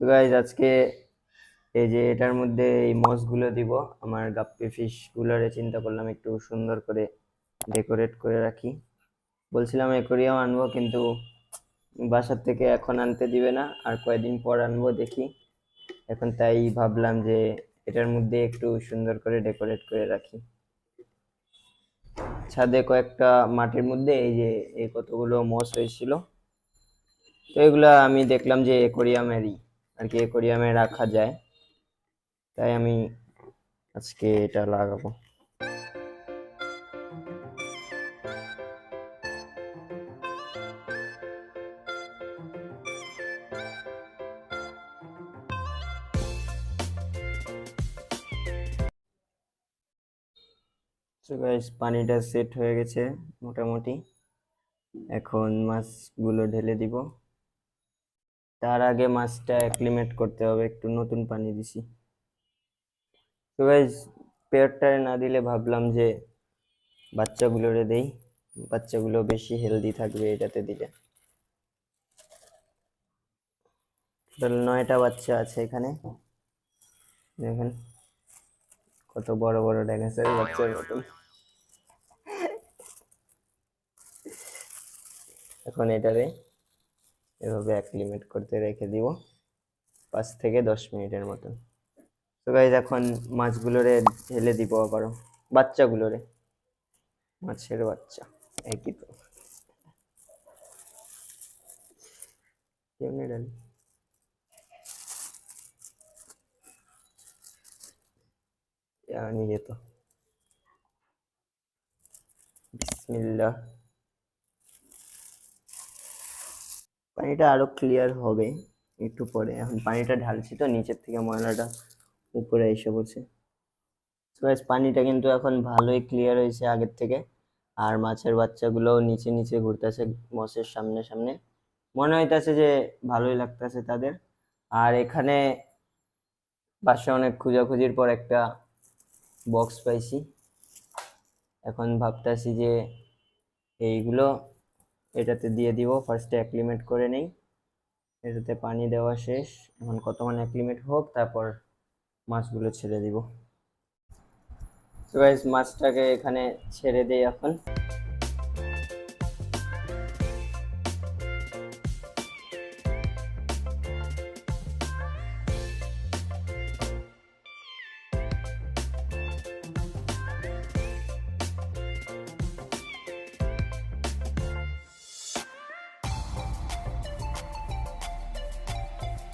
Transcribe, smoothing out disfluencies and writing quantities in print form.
তো গাইজ আজকে এই যে এটার মধ্যে এই মসগুলো দিব। আমার গাপ্পি ফিশ গুলারে চিন্তা করলাম একটু সুন্দর করে ডেকোরেট করে রাখি। বলছিলাম অ্যাকোরিয়াম আনবো, কিন্তু বাসার থেকে এখন আনতে দিবে না, আর কয়েকদিন পর আনবো দেখি। এখন তাই ভাবলাম যে এটার মধ্যে একটু সুন্দর করে ডেকোরেট করে রাখি। ছাদে কয়েকটা মাটির মধ্যে এই যে এই কতগুলো মস হয়েছিল, তো এগুলা আমি দেখলাম যে অ্যাকোরিয়ামেরই আর কি, অ্যাকোরিয়ামে রাখা যায়, তাই আমি আজকে এটা লাগাবো। তো গাইস পানিটা সেট হয়ে গেছে মোটামুটি, এখন মাছগুলো ঢেলে দিব। তার আগে মাছটা অ্যাক্লিমেট করতে হবে, একটু নতুন পানি দিছি। তো গাইস পেয়ারটারে না দিলে ভাবলাম যে বাচ্চাগুলোরে দেই, বাচ্চাগুলো বেশি হেলদি থাকবে এটাতে দিলে। টোটাল 9টা বাচ্চা আছে এখানে, দেখেন কত বড় বড় ডাইনোসর বাচ্চার মতন। এখন এটারে এভাবে অ্যাক্লিমেট করতে রেখে দিব 5 থেকে 10 মিনিটের মতন। তো গাইজ এখন মাছগুলোরে ঢেলে দিব আবারও, বাচ্চাগুলোরে, মাছের বাচ্চা একই তো। কেমনে ডালি জানি যেত। বিসমিল্লাহ। পানিটা আরো ক্লিয়ার হবে একটু পরে, এখন পানিটা ঢালছি তো নিচের থেকে ময়লাটা উপরে এসে পড়ছে। তো গাইজ পানিটা কিন্তু এখন ভালোই ক্লিয়ার হয়েছে আগের থেকে, আর মাছের বাচ্চাগুলো নিচে নিচে ঘুরতেছে মসের সামনে সামনে, মনে হইতাছে যে ভালোই লাগতেছে তাদের। আর এখানে বাসায় অনেক খোঁজাখুঁজির পর একটা বক্স পাইছি, এখন ভাবতেছি যে এইগুলো এটাতে দিয়ে দিব, ফার্স্টে অ্যাক্লিমেট করে নেই। এটাতে পানি দেওয়া শেষ, এখন কতক্ষণ অ্যাক্লিমেট হোক, তারপর মাছগুলো ছেড়ে দিব। তো গাইস মাছটাকে এখানে ছেড়ে দেই এখন।